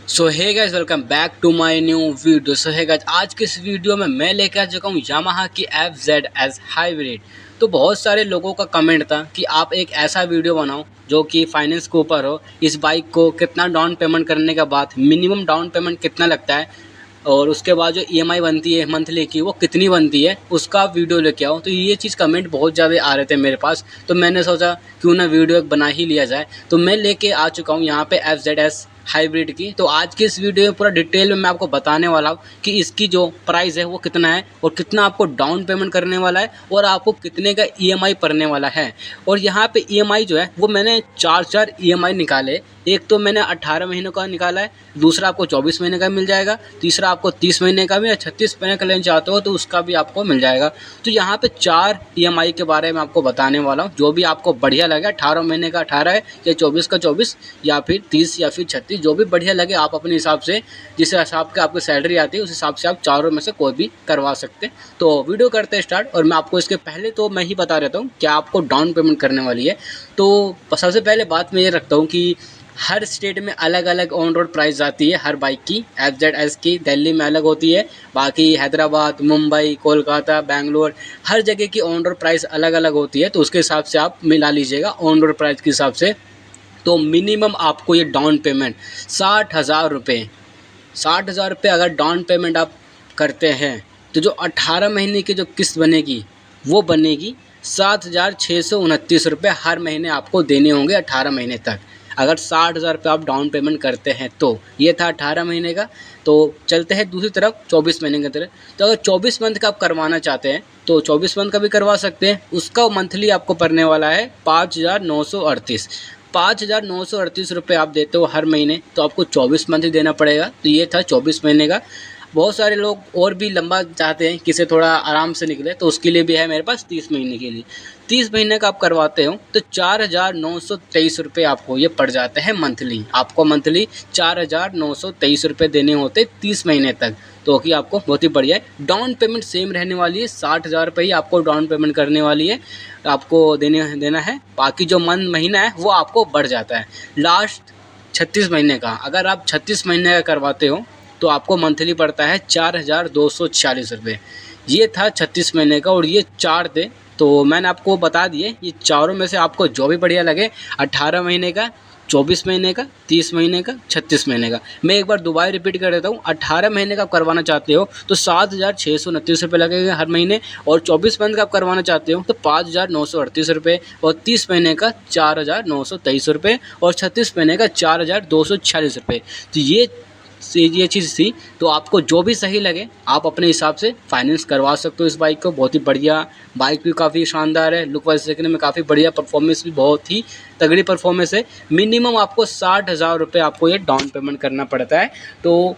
So hey guys, welcome back to my new video. So hey guys, आज के इस video में मैं लेकर आ चुका हूँ यामाहा की FZS हाइब्रिड। तो बहुत सारे लोगों का कमेंट था कि आप एक ऐसा वीडियो बनाओ जो कि फाइनेंस के ऊपर हो। इस बाइक को कितना डाउन पेमेंट करने के बाद, मिनिमम डाउन पेमेंट कितना लगता है और उसके बाद जो EMI बनती है मंथली की वो कितनी बनती है, उसका वीडियो लेके आओ। तो ये चीज़ कमेंट बहुत ज़्यादा आ रहे थे मेरे पास, तो मैंने सोचा क्यों ना वीडियो एक बना ही लिया जाए। तो मैं लेके आ चुका हूँ यहाँ पे FZS हाइब्रिड की। तो आज की इस वीडियो में पूरा डिटेल में मैं आपको बताने वाला हूँ कि इसकी जो प्राइस है वो कितना है और कितना आपको डाउन पेमेंट करने वाला है और आपको कितने का EMI पड़ने वाला है। और यहाँ पे EMI जो है वो मैंने चार EMI निकाले। एक तो मैंने 18 महीनों का निकाला है, दूसरा आपको 24 महीने का मिल जाएगा, तीसरा आपको 30 महीने का भी या 36 महीने का लेना चाहते हो तो उसका भी आपको मिल जाएगा। तो यहाँ पे 4 EMI के बारे में आपको बताने वाला हूँ, जो भी आपको बढ़िया लगे। 18 महीने का 18 है या 24 का 24 या फिर 30 या फिर 36, जो भी बढ़िया लगे आप अपने हिसाब से, जिस हिसाब का आपको सैलरी आती है उस हिसाब से आप चारों में से कोई भी करवा सकते हैं। तो वीडियो करते हैं स्टार्ट। और मैं आपको इसके पहले तो मैं ही बता देता हूँ क्या आपको डाउन पेमेंट करने वाली है। तो सबसे पहले बात मैं ये रखता हूँ कि हर स्टेट में अलग अलग ऑन रोड प्राइस आती है हर बाइक की। FZS की दिल्ली में अलग होती है, बाकी हैदराबाद, मुंबई, कोलकाता, बेंगलोर, हर जगह की ऑन रोड प्राइस अलग अलग होती है। तो उसके हिसाब से आप मिला लीजिएगा ऑन रोड प्राइस के हिसाब से। तो मिनिमम आपको ये डाउन पेमेंट 60,000 रुपये, 60,000 रुपये अगर डाउन पेमेंट आप करते हैं तो जो 18 महीने की जो किस्त बनेगी वो बनेगी 7,629 रुपये हर महीने आपको देने होंगे 18 महीने तक। अगर 60,000 रुपये आप डाउन पेमेंट करते हैं तो ये था 18 महीने का। तो चलते हैं दूसरी तरफ 24 महीने की तरफ। तो अगर 24 मंथ का आप करवाना चाहते हैं तो 24 मंथ का भी करवा सकते हैं। उसका मंथली आपको पड़ने वाला है 5,938, 5,938 रुपये आप देते हो हर महीने। तो आपको 24 मंथ ही देना पड़ेगा। तो ये था 24 महीने का। बहुत सारे लोग और भी लंबा चाहते हैं, किसे थोड़ा आराम से निकले, तो उसके लिए भी है मेरे पास 30 महीने के लिए। 30 महीने का आप करवाते हो तो 4,923 रुपये आपको ये पड़ जाते हैं मंथली। आपको मंथली 4,923 रुपये देने होते 30 महीने तक। तो कि आपको बहुत ही बढ़िया है। डाउन पेमेंट सेम रहने वाली है, 60,000 रुपये ही आपको डाउन पेमेंट करने वाली है, आपको देना है। बाकी जो महीना है वो आपको बढ़ जाता है। लास्ट 36 महीने का अगर आप 36 महीने का करवाते हो तो आपको मंथली पड़ता है 4,246 रुपये। ये था 36 महीने का और ये 4 थे। तो मैंने आपको बता दिए, ये चारों में से आपको जो भी बढ़िया लगे, 18 महीने का, 24 महीने का, 30 महीने का, 36 महीने का। मैं एक बार दोबारा रिपीट कर देता हूँ। 18 महीने का आप करवाना चाहते हो तो 7,629 रुपये लगेंगे हर महीने, और 24 मंथ का आप करवाना चाहते हो तो 5,938 रुपये, और 30 महीने का 4,923 रुपये, और 36 महीने का 4,246 रुपये। तो ये चीज़ थी। तो आपको जो भी सही लगे आप अपने हिसाब से फाइनेंस करवा सकते हो इस बाइक को। बहुत ही बढ़िया बाइक भी, काफ़ी शानदार है, लुक वाइज देखने में काफ़ी बढ़िया, परफॉर्मेंस भी बहुत ही तगड़ी परफॉर्मेंस है। मिनिमम आपको 60,000 रुपये आपको ये डाउन पेमेंट करना पड़ता है। तो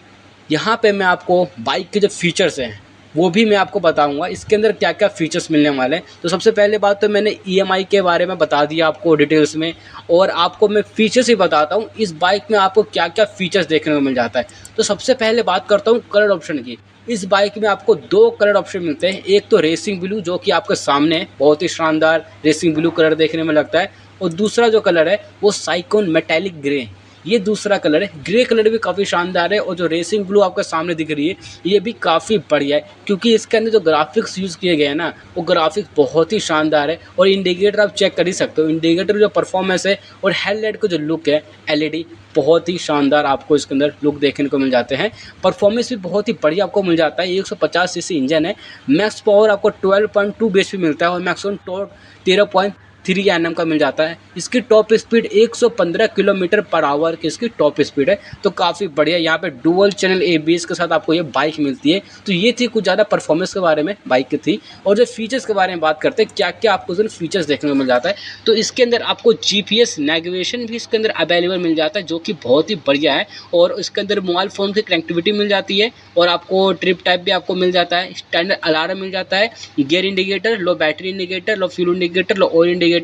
यहाँ पे मैं आपको बाइक के जो फीचर्स हैं वो भी मैं आपको बताऊंगा, इसके अंदर क्या क्या फ़ीचर्स मिलने वाले हैं। तो सबसे पहले बात तो मैंने EMI के बारे में बता दिया आपको डिटेल्स में, और आपको मैं फ़ीचर्स ही बताता हूँ इस बाइक में आपको क्या क्या फ़ीचर्स देखने को मिल जाता है। तो सबसे पहले बात करता हूँ कलर ऑप्शन की। इस बाइक में आपको 2 कलर ऑप्शन मिलते हैं। एक तो रेसिंग ब्लू, जो कि आपके सामने है, बहुत ही शानदार रेसिंग ब्लू कलर देखने में लगता है। और दूसरा जो कलर है वो साइकोन मेटालिक ग्रे, ये दूसरा कलर है। ग्रे कलर भी काफ़ी शानदार है, और जो रेसिंग ब्लू आपके सामने दिख रही है ये भी काफ़ी बढ़िया है, क्योंकि इसके अंदर जो ग्राफिक्स यूज़ किए गए हैं ना वो ग्राफिक्स बहुत ही शानदार है। और इंडिकेटर आप चेक कर ही सकते हो, इंडिकेटर जो परफॉर्मेंस है और हेडलाइट का जो लुक है LED, बहुत ही शानदार आपको इसके अंदर लुक देखने को मिल जाते हैं। परफॉर्मेंस भी बहुत ही बढ़िया आपको मिल जाता है। 150 सीसी इंजन है, मैक्स पावर आपको 12.2 bhp मिलता है, और मैक्सिमम टॉर्क 13.3 Nm का मिल जाता है। इसकी top speed 115 kilometre per hour की इसकी टॉप स्पीड है, तो काफ़ी बढ़िया। यहाँ पे डुअल चैनल ABS के साथ आपको ये बाइक मिलती है। तो ये थी कुछ ज़्यादा परफॉर्मेंस के बारे में बाइक की थी। और जो फीचर्स के बारे में बात करते हैं, क्या क्या आपको इसमें फीचर्स देखने को मिल जाता है, तो इसके अंदर आपको GPS नेविगेशन भी इसके अंदर अवेलेबल मिल जाता है, जो कि बहुत ही बढ़िया है। और इसके अंदर मोबाइल फ़ोन की कनेक्टिविटी मिल जाती है, और आपको ट्रिप टाइप भी आपको मिल जाता है, स्टैंडर्ड अलार्म मिल जाता है, gear indicator, low battery indicator, low fuel indicator, low oil indicator,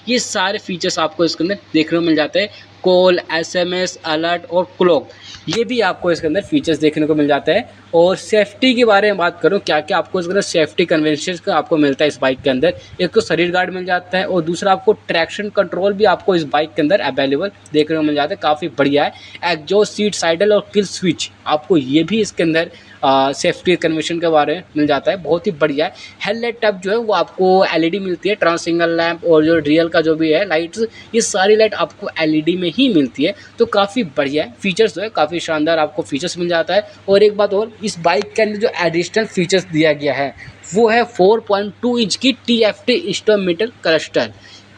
ये सारे फीचर्स आपको इसके अंदर देखने को मिल जाते हैं। कॉल, SMS अलर्ट और क्लॉक, ये भी आपको इसके अंदर फीचर्स देखने को मिल जाता है। और सेफ्टी के बारे में बात करूँ, क्या क्या आपको इसके अंदर सेफ्टी कन्वेंशंस का आपको मिलता है इस बाइक के अंदर। एक तो शरीर गार्ड मिल जाता है और दूसरा आपको ट्रैक्शन कंट्रोल भी आपको इस बाइक के अंदर अवेलेबल देखने को मिल जाता है, काफ़ी बढ़िया है। एग्जॉस्ट सीट साइडल और किल स्विच आपको ये भी इसके अंदर सेफ्टी कन्वेंशन के बारे में मिल जाता है, बहुत ही बढ़िया है। हेडलाइट टैब जो है वो आपको LED मिलती है, ट्रांस सिग्नल लैंप और जो रियल का जो भी है लाइट्स, ये सारी लाइट आपको LED में ही मिलती है, तो काफ़ी बढ़िया है। फीचर्स जो है काफ़ी शानदार आपको फीचर्स मिल जाता है। और एक बात और, इस बाइक के अंदर जो एडिशनल फीचर्स दिया गया है वो है 4.2 इंच की TFT स्टोमीटर क्लस्टर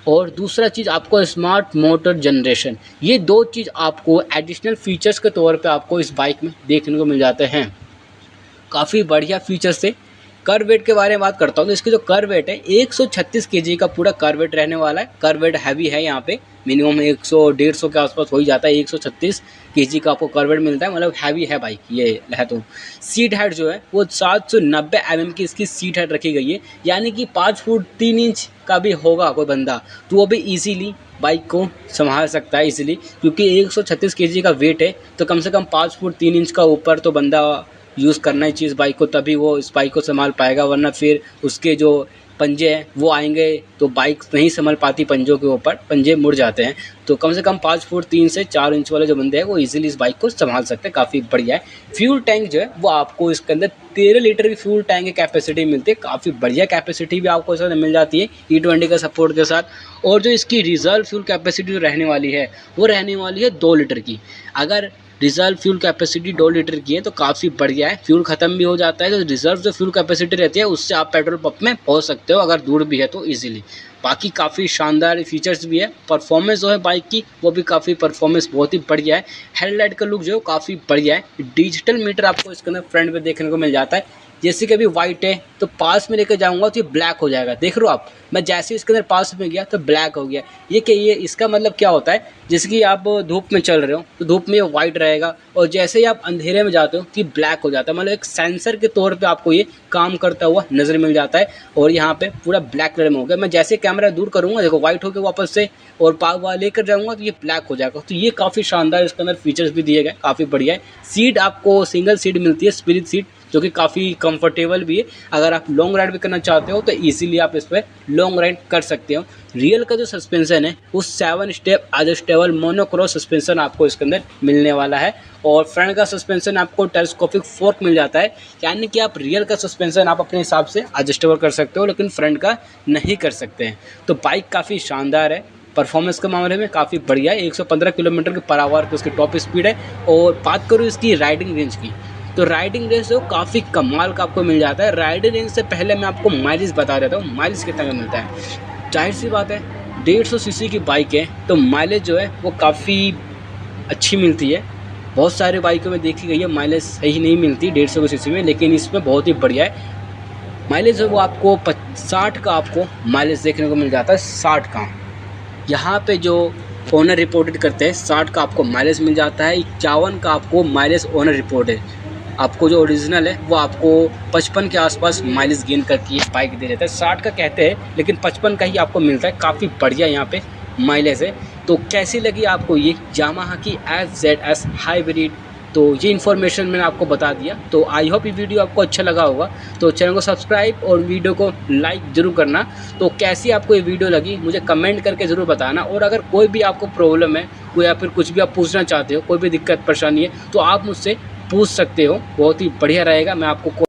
और दूसरा चीज़ आपको स्मार्ट मोटर जनरेशन। ये दो चीज़ आपको एडिशनल फीचर्स के तौर पे आपको इस बाइक में देखने को मिल जाते हैं, काफ़ी बढ़िया फीचर्स थे। कर वेट के बारे में बात करता हूँ तो इसकी जो कर वेट है 136 केजी का पूरा कर वेट रहने वाला है। कर वेट हैवी है, यहाँ पे मिनिमम 100-150 के आसपास हो ही जाता है। 136 केजी का आपको कर वेट मिलता है, मतलब हैवी है बाइक ये है। तो सीट हाइट जो है वो 790 mm की इसकी सीट हाइट रखी गई है, यानी कि 5 फुट 3 इंच का भी होगा कोई बंदा तो वो भी ईजीली बाइक को संभाल सकता है ईजिली, क्योंकि 136 केजी का वेट है तो कम से कम 5 फुट 3 इंच का ऊपर तो बंदा यूज़ करना ही चाहिए इस बाइक को, तभी वो इस बाइक को संभाल पाएगा, वरना फिर उसके जो पंजे हैं वो आएंगे तो बाइक नहीं संभल पाती, पंजों के ऊपर पंजे मुड़ जाते हैं। तो कम से कम 5 फुट 3 से 4 इंच वाले जो बंदे हैं वो इजीली इस बाइक को संभाल सकते हैं, काफ़ी बढ़िया है। फ्यूल टैंक जो है वो आपको इसके अंदर 13 लीटर की फ्यूल टैंक की कैपेसिटी मिलती है, काफ़ी बढ़िया कैपेसिटी भी आपको इसके अंदर मिल जाती है E20 का सपोर्ट के साथ। और जो इसकी रिजर्व फ्यूल कैपेसिटी जो रहने वाली है वो रहने वाली है 2 लीटर की। अगर रिजर्व फ्यूल कैपेसिटी 2 लीटर की है तो काफ़ी बढ़िया है, फ्यूल ख़त्म भी हो जाता है तो रिजर्व जो फ्यूल कैपेसिटी रहती है उससे आप पेट्रोल पंप में पहुंच सकते हो, अगर दूर भी है तो इजीली। बाकी काफ़ी शानदार फीचर्स भी है। परफॉर्मेंस जो है बाइक की वो भी काफ़ी परफॉर्मेंस बहुत ही बढ़िया है। हेडलाइट का लुक जो है काफ़ी बढ़िया है। डिजिटल मीटर आपको इसके अंदर फ्रंट पे देखने को मिल जाता है, जैसे कि अभी वाइट है तो पास में लेकर जाऊंगा तो ये ब्लैक हो जाएगा, देख रहे हो आप, मैं जैसे इसके अंदर पास में गया तो ब्लैक हो गया। ये क्या, ये इसका मतलब क्या होता है, जैसे कि आप धूप में चल रहे हो तो धूप में ये वाइट रहेगा और जैसे ही आप अंधेरे में जाते हो तो ये ब्लैक हो जाता है, मतलब एक सेंसर के तौर पे आपको ये काम करता हुआ नज़र मिल जाता है। और यहाँ पे पूरा ब्लैक कलर में हो गया, मैं जैसे कैमरा दूर करूँगा देखो वाइट होकर वापस से और पाव लेकर जाऊँगा तो ये ब्लैक हो जाएगा। तो ये काफ़ी शानदार इसके अंदर फीचर्स भी दिए गए, काफ़ी बढ़िया है। सीट आपको सिंगल सीट मिलती है, स्पिरिट सीट, जो कि काफ़ी कंफर्टेबल भी है। अगर आप लॉन्ग राइड भी करना चाहते हो तो इजीली आप इस पर लॉन्ग राइड कर सकते हो। रियल का जो सस्पेंशन है वो 7 स्टेप एडजस्टेबल मोनोक्रॉस सस्पेंशन आपको इसके अंदर मिलने वाला है। और फ्रंट का सस्पेंशन आपको टेलीस्कोपिक फोर्क मिल जाता है, यानी कि आप रियल का सस्पेंशन आप अपने हिसाब से एडजस्टेबल कर सकते हो लेकिन फ्रंट का नहीं कर सकते हैं। तो बाइक काफ़ी शानदार है, परफॉर्मेंस के मामले में काफ़ी बढ़िया है। 115 किलोमीटर पर आवर की उसकी टॉप स्पीड है। और बात करूँ इसकी राइडिंग रेंज की तो राइडिंग रेंज जो काफ़ी कमाल का आपको मिल जाता है। राइडिंग रेंज से पहले मैं आपको माइलेज बता देता हूँ, माइलेज कितना का मिलता है। जाहिर सी बात है 150 सीसी की बाइक है तो माइलेज जो है वो काफ़ी अच्छी मिलती है। बहुत सारे बाइकों में देखी गई है माइलेज सही नहीं मिलती 150 सीसी में, लेकिन इसमें बहुत ही बढ़िया है। माइलेज है वो आपको 60 का आपको माइलेज देखने को मिल जाता है, 60 का। यहाँ पे जो ओनर रिपोर्टेड करते हैं 60 का आपको माइलेज मिल जाता है। 51 का आपको माइलेज ओनर रिपोर्ट है, आपको जो ओरिजिनल है वो आपको 55 के आसपास माइलेज गेन करके ये बाइक दे देता है। 60 का कहते हैं लेकिन 55 का ही आपको मिलता है, काफ़ी बढ़िया यहाँ पे माइलेज है। तो कैसी लगी आपको ये यामाहा की FZS हाइब्रिड, तो ये इन्फॉर्मेशन मैंने आपको बता दिया। तो आई होप ये वीडियो आपको अच्छा लगा होगा, तो चैनल को सब्सक्राइब और वीडियो को लाइक ज़रूर करना। तो कैसी आपको ये वीडियो लगी मुझे कमेंट करके ज़रूर बताना। और अगर कोई भी आपको प्रॉब्लम है कोई या फिर कुछ भी आप पूछना चाहते हो, कोई भी दिक्कत परेशानी है तो आप मुझसे पूछ सकते हो, बहुत ही बढ़िया रहेगा। मैं आपको